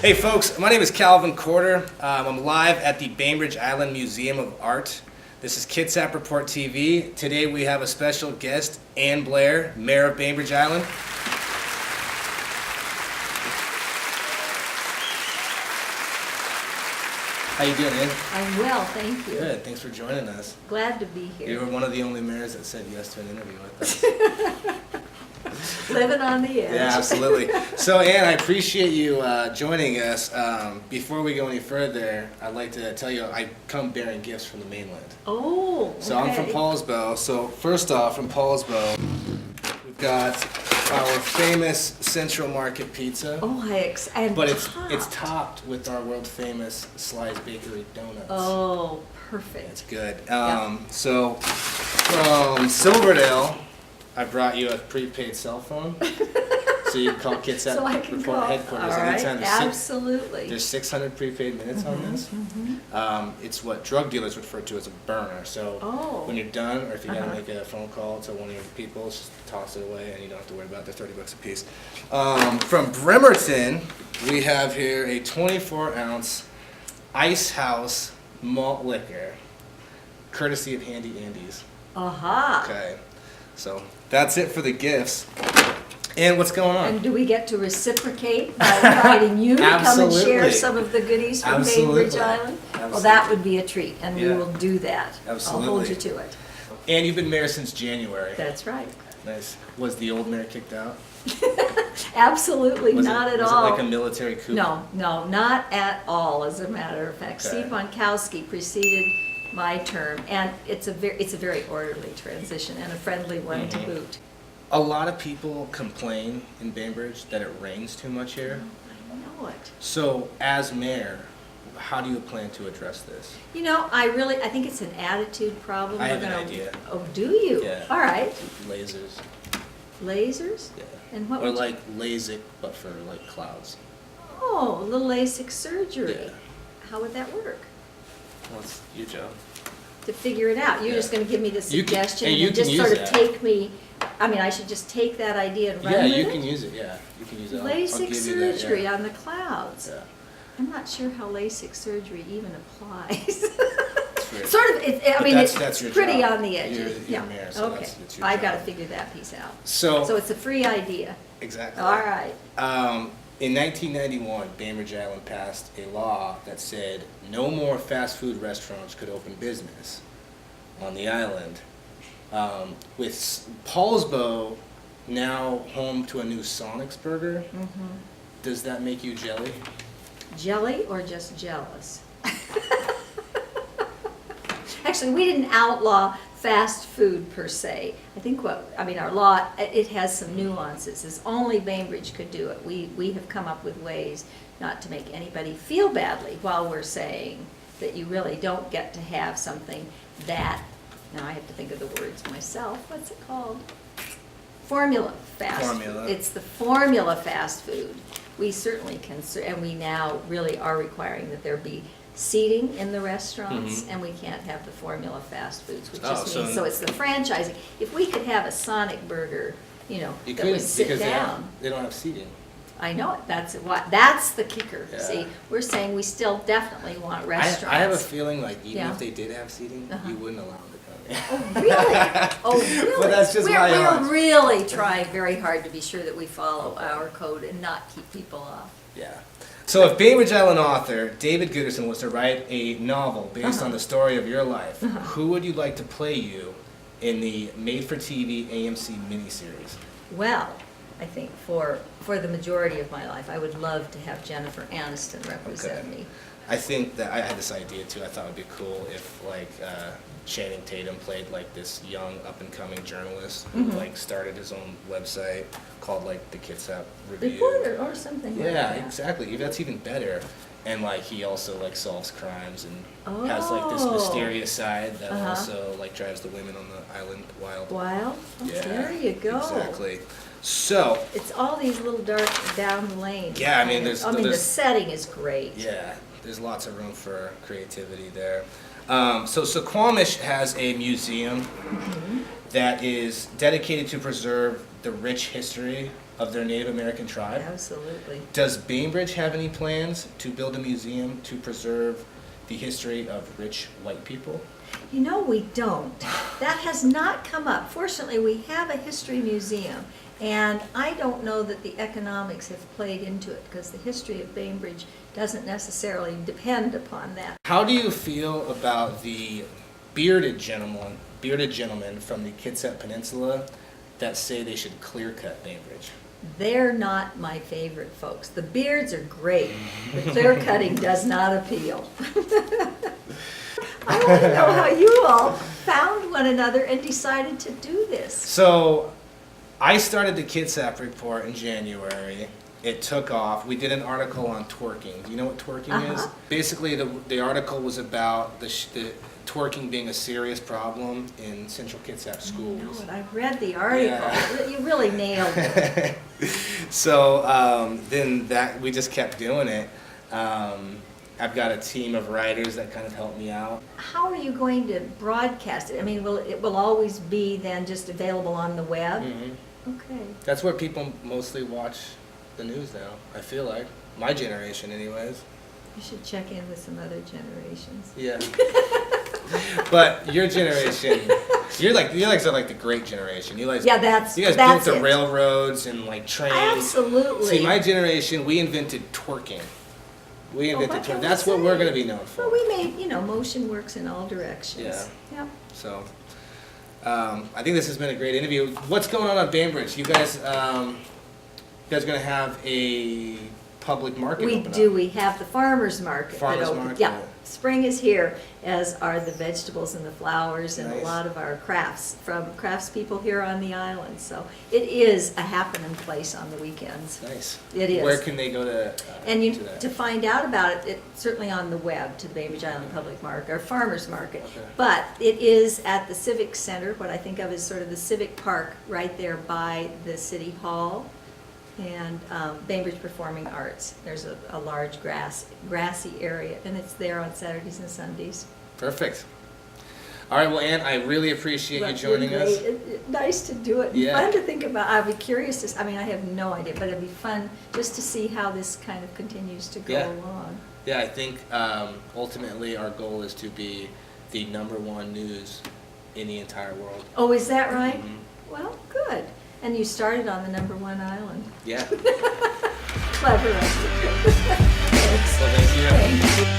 Hey folks, my name is Calvin Corder. I'm live at the Bainbridge Island Museum of Art. This is Kitsap Report TV. Today we have a special guest, Blair, Mayor of Bainbridge Island. How you doing, Ann? I'm well, thank you. Good, thanks for joining us. Glad to be here. You were one of the only mayors that said yes to an interview with us. Living on the edge. Yeah, absolutely. So, Ann, I appreciate you joining us. Before we go any further, I'd like to tell you I come bearing gifts from the mainland. Oh, okay. So I'm from Paulsbo. So first off, from Paulsbo, we've got our famous Central Market pizza. Oh, and but topped. it's topped with our world famous Sly's Bakery donuts. Oh, perfect. It's good. Yep. So from Silverdale, I brought you a prepaid cell phone. So you can call Kitsap So I can Report call. headquarters All right. anytime. Absolutely. There's 600 prepaid minutes on this. It's what drug dealers refer to as a burner. So when you're done, or if you gotta make a phone call to one of your people, just toss it away and you don't have to worry about it. They're $30 a piece. From Bremerton, we have here a 24-ounce Ice House malt liquor, courtesy of Handy Andy's. Aha. Okay, so that's it for the gifts. And what's going on? And do we get to reciprocate by inviting you to come and share some of the goodies from Bainbridge Island? Well, that would be a treat, and we will do that. Absolutely. I'll hold you to it. And you've been mayor since January. That's right. Nice. Was the old mayor kicked out? Absolutely not at all. Was it like a military coup? No, not at all, as a matter of fact. Okay. Steve Bonkowski preceded my term, and it's a very orderly transition and a friendly one to boot. A lot of people complain in Bainbridge that it rains too much here. I know it. So, as mayor, how do you plan to address this? You know, I think it's an attitude problem. I have an idea. Oh, do you? Yeah. All right. Lasers. Lasers? Yeah. And what Or would you- like LASIK, but for like clouds. Oh, a little LASIK surgery. Yeah. How would that work? Well, it's your job. To figure it out. You're just going to give me the You can- suggestion and you and can just use sort of that. take me. I mean, I should just take that idea and run Yeah, with you it? can use it. Yeah, you can use it. I'll LASIK give you that, surgery yeah. on the clouds. Yeah. I'm not sure how LASIK surgery even applies. Weird. Sort of, I mean, that's it's your pretty job. on the edges. You're mayor, so okay. it's your I've got job. to figure that piece out. So it's a free idea. exactly. All right. In 1991, Bainbridge Island passed a law that said no more fast food restaurants could open business on the island. With Paulsbo now home to a new Sonic's burger, does that make you jelly? Jelly or just jealous? Actually, we didn't outlaw fast food per se. I think our law, it has some nuances. It's only Bainbridge could do it. We have come up with ways not to make anybody feel badly while we're saying that you really don't get to have something that, now I have to think of the words myself, what's it called? Formula fast Formula. food. It's the formula fast food. We certainly can, and we now really are requiring that there be seating in the restaurants, and we can't have the formula fast foods, which just means, so it's the franchising. If we could have a Sonic burger, that would sit because down. they don't have seating. I know it, that's the kicker. Yeah. See, we're saying we still definitely want restaurants. I have a feeling like even Yeah. if they did have seating, you wouldn't allow them to come in. Oh, really? Oh, really? But that's just my odds. We're really trying very hard to be sure that we follow our code and not keep people off. Yeah. So if Bainbridge Island author David Gooderson was to write a novel based on the story of your life, who would you like to play you in the made-for-TV AMC miniseries? Well, I think for the majority of my life, I would love to have Jennifer Aniston represent me. I think that I had this idea too. I thought it would be cool if Channing Tatum played like this young up-and-coming journalist who started his own website called the Kitsap Review. Reporter or something like that. Yeah, exactly. That's even better. And he also solves crimes and has this Oh. mysterious side that also drives the women on the island wild. Wild? Oh, Yeah, there you go. Exactly. So It's all these little dark down lanes. Yeah, I mean, the there's- setting is great. yeah, there's lots of room for creativity there. So Squamish has a museum that is dedicated to preserve the rich history of their Native American tribe. Absolutely. Does Bainbridge have any plans to build a museum to preserve the history of rich white people? You know, we don't. That has not come up. Fortunately, we have a history museum, and I don't know that the economics have played into it, because the history of Bainbridge doesn't necessarily depend upon that. How do you feel about the bearded gentlemen from the Kitsap Peninsula that say they should clear cut Bainbridge? They're not my favorite folks. The beards are great. The clear cutting does not appeal. I want to know how you all found one another and decided to do this. So, I started the Kitsap Report in January. It took off. We did an article on twerking. Do you know what twerking is? Basically, the article was about the twerking being a serious problem in Central Kitsap schools. I know it. I read the article. Yeah. You really nailed it. So then we just kept doing it. I've got a team of writers that kind of help me out. How are you going to broadcast it? I mean, it will always be then just available on the web? Mm-hmm. Okay. That's where people mostly watch the news now, I feel like. My generation, anyways. You should check in with some other generations. Yeah. But your generation, you're like the great generation. You guys built the railroads and like trains. Absolutely. See, my generation, we invented twerking. We invented twerking. That's what we're going to be known for. Well, we made, motion works in all directions. Yeah. Yep. So, I think this has been a great interview. What's going on Bainbridge? You guys are going to have a public market We open do. up. We have the farmers market. Farmers market. Yeah. Spring is here, as are the vegetables and the flowers and Nice. a lot of our crafts from craftspeople here on the island. So it is a happening place on the weekends. Nice. It is. Where can they go to to that? To find out about it, it's certainly on the web to the Bainbridge Island Public Market, or Farmers Market. Okay. But it is at the Civic Center, what I think of as sort of the Civic Park, right there by the City Hall. And Bainbridge Performing Arts. There's a large grassy area, and it's there on Saturdays and Sundays. Perfect. All right, well, Ann, I really appreciate you joining us. Nice to do it. Yeah. Fun to think about. I'd be curious to, I have no idea, but it'd be fun just to see how this kind of continues to go along. Yeah, I think ultimately our goal is to be the #1 news in the entire world. Oh, is that right? Mm-hmm. Well, good. And you started on the #1 island. Yeah. Clever. Thanks. Well, thank you. Thank you.